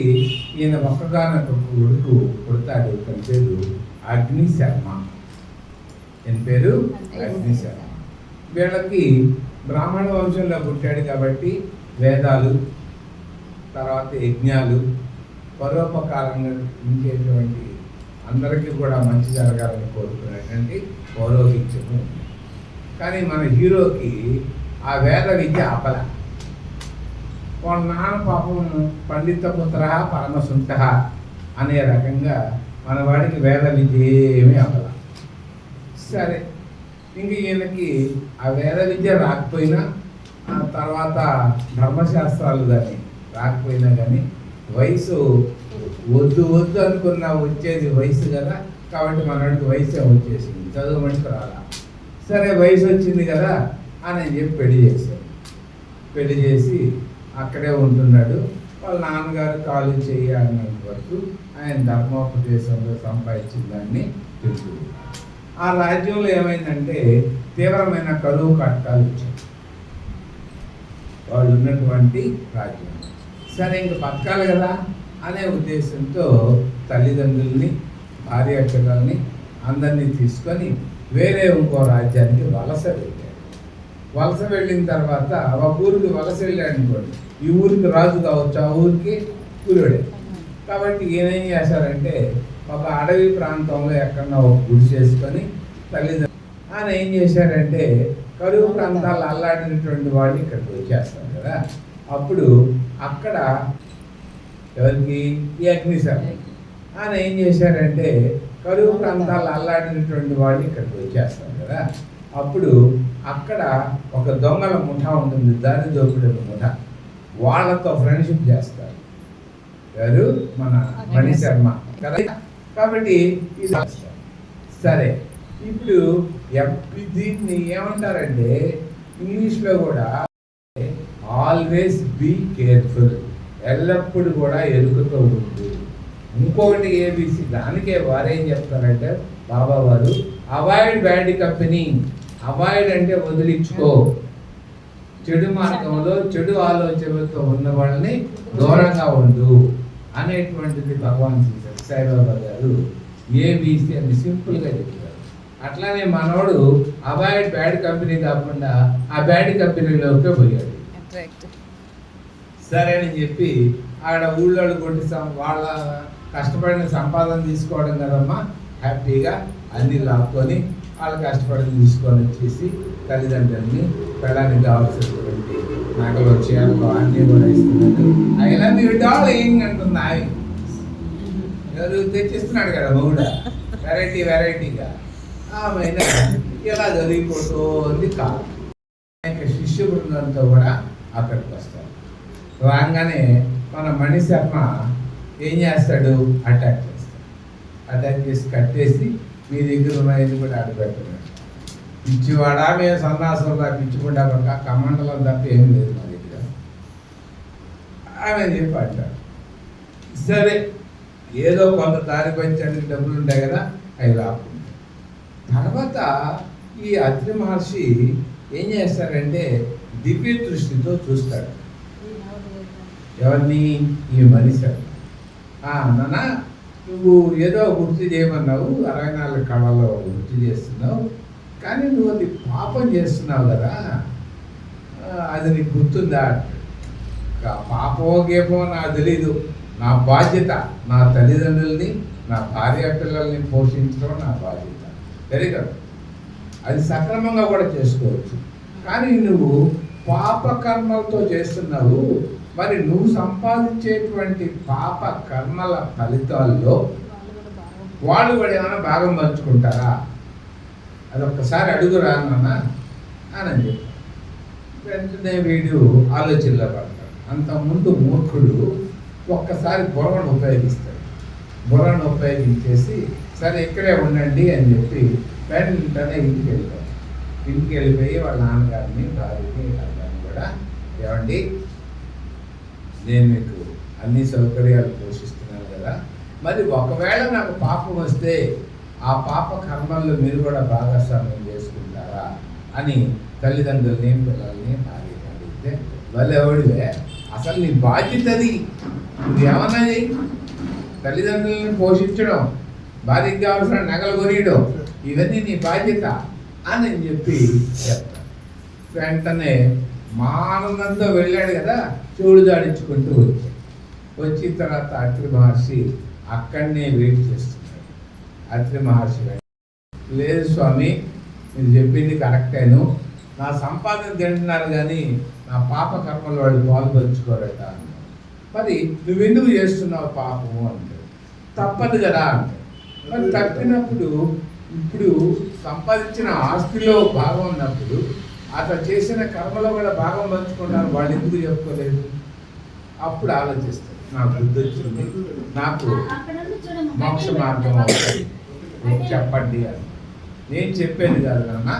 ఈయన ఒక్కగానొక కొడుకు పుడతాడు. తన పేరు అగ్నిశర్మ. ఈయన పేరు అగ్నిశర్మ. వీళ్ళకి బ్రాహ్మణ వంశంలో పుట్టాడు కాబట్టి వేదాలు, తర్వాత యజ్ఞాలు, పరోపకారంగా ఇంకేటువంటి అందరికీ కూడా మంచి జరగాలని కోరుకునేటువంటి పౌరోహిత్యము. కానీ మన హీరోకి ఆ వేద విద్య ఆపల. వాళ్ళ నాన్న పాపం పండిత పుత్ర పరమసుంత అనే రకంగా మన వాడికి వేద విద్య ఏమీ ఆపల. సరే, ఇంక ఈయనకి ఆ వేద విద్య రాకపోయినా, ఆ తర్వాత ధర్మశాస్త్రాలు కానీ రాకపోయినా కానీ వయసు వద్దు వద్దు అనుకున్న వచ్చేది వయసు కదా, కాబట్టి మనకి వయసు వచ్చేసింది, చదువు మనిషికి రాలా. సరే, వయసు వచ్చింది కదా అని చెప్పి పెళ్లి చేశారు. పెళ్లి చేసి అక్కడే ఉంటున్నాడు. వాళ్ళ నాన్నగారు కాలు చేయాలన్నంత వరకు ఆయన ధర్మోపదేశంలో సంపాదించిన దాన్ని తెలుసుకున్నారు. ఆ రాజ్యంలో ఏమైందంటే తీవ్రమైన కరువు కట్టాలు వచ్చాయి వాళ్ళు ఉన్నటువంటి రాజ్యం. సరే, ఇంక బతకాలి కదా అనే ఉద్దేశంతో తల్లిదండ్రుల్ని, భార్య పిల్లల్ని అందరినీ తీసుకొని వేరే ఇంకో రాజ్యానికి వలస వెళ్ళాడు. వలస వెళ్ళిన తర్వాత ఒక ఊరికి వలస వెళ్ళాడు అనుకోండి, ఈ ఊరికి రాజు కావచ్చు, ఆ ఊరికి కూలోడే. కాబట్టి ఈయన ఏం చేశారంటే ఒక అడవి ప్రాంతంలో ఎక్కడన్నా ఒక గుడి చేసుకొని తల్లిదండ్రులు ఆయన ఏం చేశారంటే కరువు ప్రాంతాలు అల్లాడినటువంటి వాళ్ళు ఇక్కడికి వచ్చేస్తారు కదా. అప్పుడు అక్కడ ఎవరికి ఈ అగ్నిశర్మ ఆయన ఏం చేశారంటే కరువు ప్రాంతాలు అల్లాడినటువంటి వాళ్ళు ఇక్కడికి వచ్చేస్తారు కదా. అప్పుడు అక్కడ ఒక దొంగల ముఠా ఉంటుంది, దారి దోపిడీల ముఠా. వాళ్ళతో ఫ్రెండ్షిప్ చేస్తారు ఎవరు, మన మణిశర్మ కదా. కాబట్టి ఇది సరే, ఇప్పుడు దీన్ని ఏమంటారంటే ఇంగ్లీష్లో కూడా ఆల్వేస్ బీ కేర్ఫుల్, ఎల్లప్పుడు కూడా ఎరుకతో ఉంటుంది. ఇంకొకటి ఏబిసి, దానికే వారేం చెప్తారంటే బాబా వారు అవాయిడ్ బ్యాడ్ కంపెనీ. అవాయిడ్ అంటే వదిలించుకో, చెడు మార్గంలో చెడు ఆలోచనలతో ఉన్న వాళ్ళని దూరంగా ఉండు అనేటువంటిది భగవాన్ సాయిబాబా గారు ఏబిసి అని సింపుల్గా చెప్తారు. అట్లానే మనోడు అవాయిడ్ బ్యాడ్ కంపెనీ కాకుండా ఆ బ్యాడ్ కంపెనీలోకే పోయాడు. సరే అని చెప్పి ఆడ ఊళ్ళో కొట్టి వాళ్ళ కష్టపడిన సంపాదన తీసుకోవడం కదమ్మా, హ్యాపీగా అన్ని లాక్కొని వాళ్ళు కష్టపడిన తీసుకొని వచ్చేసి తల్లిదండ్రులని పెళ్ళానికి కావాల్సినటువంటి నగలు చీరలు అన్నీ కూడా ఇస్తున్నాడు. అయినా మీరు డార్లింగ్ అంటుంది ఆయన, ఎవరు తెచ్చిస్తున్నాడు కదా మౌడ, వెరైటీగా. ఆమె ఇలా జరిగిపోతుంది కాదు. శిష్య బృందంతో కూడా అక్కడికి వస్తారు. రాగానే మన మణిశర్మ ఏం చేస్తాడు, అటాక్ చేస్తాడు. అటాక్ చేసి కట్టేసి మీ దగ్గర ఉన్నాయని కూడా ఆడపెట్టాడు. పిచ్చివాడా, మేము సన్నాసంలా పిచ్చుకుంటా పక్క కమండలం తప్ప ఏం లేదు మా దగ్గర ఆమె చెప్పి అంటాడు. సరే, ఏదో కొంత దారి పంచానికి డబ్బులు ఉంటాయి కదా, అవి రాకుండా తర్వాత ఈ అత్రి మహర్షి ఏం చేస్తారంటే దివ్య దృష్టితో చూస్తాడు. ఎవరిని, ఈ మనిషి. నాన్న, నువ్వు ఏదో వృత్తి చేయమన్నావు, 64 కళలో వృత్తి చేస్తున్నావు, కానీ నువ్వు అది పాపం చేస్తున్నావు కదా, అది నీకు గుర్తుందా? పాపమో గేపమో నాకు తెలీదు, నా బాధ్యత నా తల్లిదండ్రుల్ని, నా భార్య పిల్లల్ని పోషించడం నా బాధ్యత. వెరీ గుడ్, అది సక్రమంగా కూడా చేసుకోవచ్చు. కానీ నువ్వు పాప కర్మలతో చేస్తున్నావు, మరి నువ్వు సంపాదించేటువంటి పాప కర్మల ఫలితాల్లో వాళ్ళు కూడా ఏమైనా భాగం పంచుకుంటారా? అదొక్కసారి అడుగురా నాన్న అని చెప్పి వెంటనే వీడు ఆలోచనలో పడతాడు. అంతకుముందు మూర్ఖుడు ఒక్కసారి బుర్రను ఉపయోగిస్తాడు. బుర్రను ఉపయోగించేసి సరే ఇక్కడే ఉండండి అని చెప్పి వెంటనే ఇంటికి వెళ్ళిపోతాడు. ఇంటికి వెళ్ళిపోయి వాళ్ళ నాన్నగారిని, భార్యని, అందరిని కూడా, ఏమండి, నేను మీకు అన్ని సౌకర్యాలు పోషిస్తున్నాను కదా, మరి ఒకవేళ నాకు పాపం వస్తే ఆ పాప కర్మల్లో మీరు కూడా భాగస్వామ్యం చేసుకుంటారా అని తల్లిదండ్రుల్ని, పిల్లల్ని, భార్యని అడిగితే వాళ్ళు ఎవడివే, అసలు నీ బాధ్యతది, ఇది ఏమన్నది? తల్లిదండ్రులను పోషించడం, భార్యకి కావాల్సిన నగలు కొనియడం, ఇవన్నీ నీ బాధ్యత అని చెప్పి చెప్తాను. వెంటనే మా ఆనందంతో వెళ్ళాడు కదా, చెవుడు దాడించుకుంటూ వచ్చాడు. వచ్చిన తర్వాత అత్రి మహర్షి అక్కడనే వెయిట్ చేస్తున్నాడు. అత్రి మహర్షి లేదు స్వామి, మీరు చెప్పింది కరెక్టేను, నా సంపాదన తింటున్నారు కానీ నా పాప కర్మలు వాడు పాల్పంచుకోరట. మరి నువ్వెందుకు చేస్తున్నావు పాపము అంటే, తప్పదు కదా అంటే. మరి తప్పినప్పుడు ఇప్పుడు సంపాదించిన ఆస్తిలో భాగం ఉన్నప్పుడు అతను చేసిన కర్మలో కూడా భాగం పంచుకుంటాను, వాళ్ళు ఎందుకు చెప్పుకోలేదు? అప్పుడు ఆలోచిస్తాడు, నాకు బుద్ధి వచ్చింది, నాకు మోక్ష మార్గం అవుతుంది, చెప్పండి అని. నేను చెప్పేది కాదు నాన్న,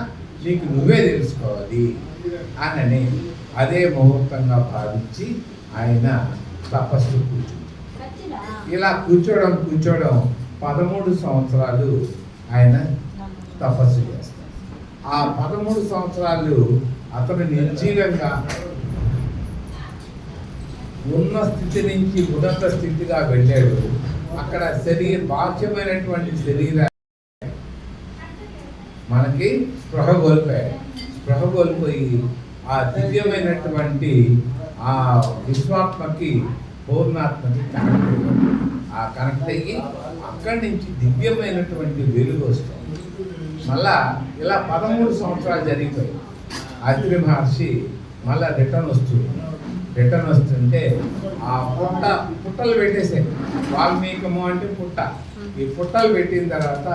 నీకు నువ్వే తెలుసుకోవాలి అని అదే ముహూర్తంగా భావించి ఆయన తపస్సు కూర్చుంటాడు. ఇలా కూర్చోవడం 13 సంవత్సరాలు ఆయన తపస్సు చేస్తాడు. ఆ 13 సంవత్సరాలు అతను నిర్జీవంగా ఉన్న స్థితి నుంచి ఉన్నత స్థితిగా వెళ్ళాడు. అక్కడ బాహ్యమైనటువంటి శరీర మనకి స్పృహ కోల్పోయి ఆ దివ్యమైనటువంటి ఆ విశ్వాత్మకి పూర్ణాత్మకి కనెక్ట్ అయ్యి అక్కడి నుంచి దివ్యమైనటువంటి వెలుగు వస్తుంది. మళ్ళా ఇలా 13 సంవత్సరాలు జరిగిపోయి అత్రి మహర్షి మళ్ళా రిటర్న్ వస్తుంటే ఆ పుట్టలు పెట్టేసాయి. వాల్మీకము అంటే పుట్ట. ఈ పుట్టలు పెట్టిన తర్వాత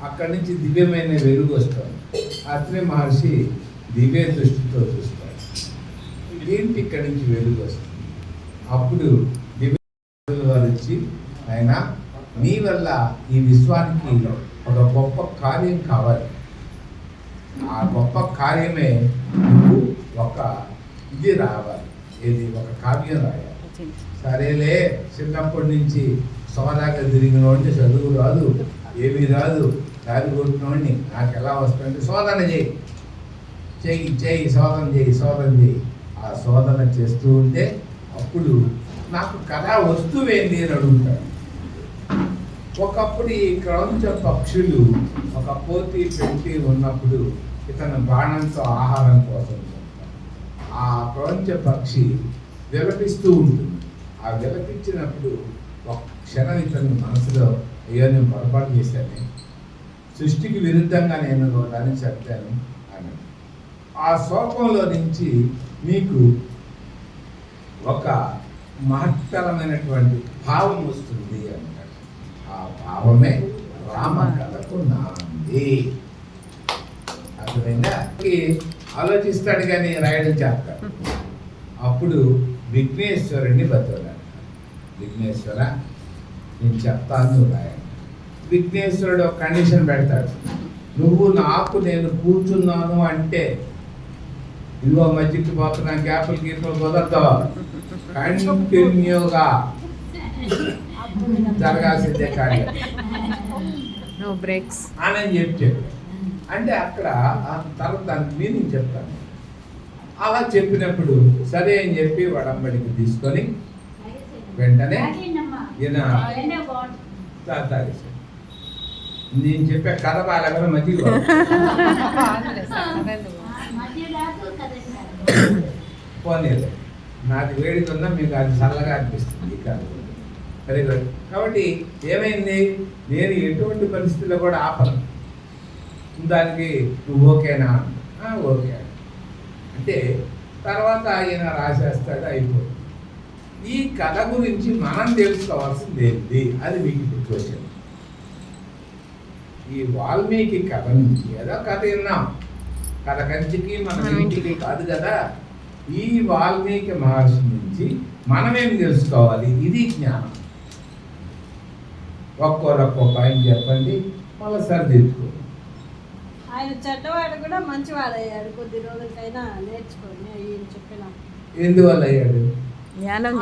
అక్కడి నుంచి దివ్యమైన వెలుగు వస్తుంది. అత్రి మహర్షి దివ్య దృష్టితో చూస్తాడు, ఏంటి ఇక్కడి నుంచి వెలుగు వస్తుంది? అప్పుడు దివ్య వారు వచ్చి, ఆయన నీ వల్ల ఈ విశ్వానికి ఒక గొప్ప కార్యం కావాలి, ఆ గొప్ప కార్యమే నువ్వు ఒక ఇది రావాలి, ఒక కావ్యం రాయాలి. సరేలే, చిన్నప్పటి నుంచి సోదాగా తిరిగిన వాడిని చదువు రాదు, ఏమీ రాదు, దారి కొట్టినోడిని నాకు ఎలా వస్తుందంటే శోధన చేయి శోధన చేయి. ఆ శోధన చేస్తూ ఉంటే అప్పుడు నాకు కథ వస్తువేంది అని అడుగుతాడు. ఒకప్పుడు ఈ క్రౌంచ పక్షులు ఒక పోతి పెట్టి ఉన్నప్పుడు ఇతను బాణంతో ఆహారం కోసం ఆ క్రౌంచ పక్షి విలపిస్తూ ఉంటుంది. ఆ విలపించినప్పుడు ఒక క్షణం ఇతని మనసులో, అయ్యో నేను పొరపాటు చేశాను, సృష్టికి విరుద్ధంగా నేను దాన్ని చెప్పాను అని. ఆ శోకంలో నుంచి మీకు ఒక మహత్తరమైనటువంటి భావం వస్తుంది అంటారు. ఆ భావమే రామ కథకు నాంది. అర్థమైందా? ఆలోచిస్తాడు కానీ రాయడం చేస్తాడు. అప్పుడు విఘ్నేశ్వరుణ్ణి బతోడాడు. విఘ్నేశ్వర, నేను చెప్తాను, నువ్వు రాయండి. విఘ్నేశ్వరుడు ఒక కండిషన్ పెడతాడు, నువ్వు నాకు నేను కూర్చున్నాను అంటే ఇదిగో మధ్యకి పోతున్నా, గ్యాపులు కుదరతావా, కంటిన్యూగా జరగాల్సిందే కానీ అని చెప్పాడు. అంటే అక్కడ తర్వాత దానికి మీనింగ్ చెప్తాను. అలా చెప్పినప్పుడు సరే అని చెప్పి వడంబడికి తీసుకొని వెంటనే ఈయన తాగేశాడు. నేను చెప్పే కథ బాగా మధ్య పోనీరు, నాది వేడికున్నా మీకు అది చల్లగా అనిపిస్తుంది కాదు. Very good. కాబట్టి ఏమైంది, నేను ఎటువంటి పరిస్థితుల్లో కూడా ఆపను. దానికి నువ్వు ఓకేనా? ఓకే అంటే తర్వాత ఆయన రాసేస్తాడు, అయిపోతుంది. ఈ కథ గురించి మనం తెలుసుకోవాల్సింది ఏంటి అది మీకు ఇప్పుడు క్వశ్చన్. ఈ వాల్మీకి కథ నుంచి ఏదో కథ విన్నాం, కథ కంచికి మన ఇంటికి కాదు కదా. ఈ వాల్మీకి మహర్షి నుంచి మనమేం తెలుసుకోవాలి, ఇది జ్ఞానం. ఒక్కో పాయింట్ చెప్పండి, మళ్ళీ సరిదిద్దుకో. ఆయన చెడ్డవాడు కూడా మంచివాడు అయ్యాడు, కొద్ది రోజులకైనా నేర్చుకొని చెప్పిన. ఎందువల్ల అయ్యాడు? ధ్యానం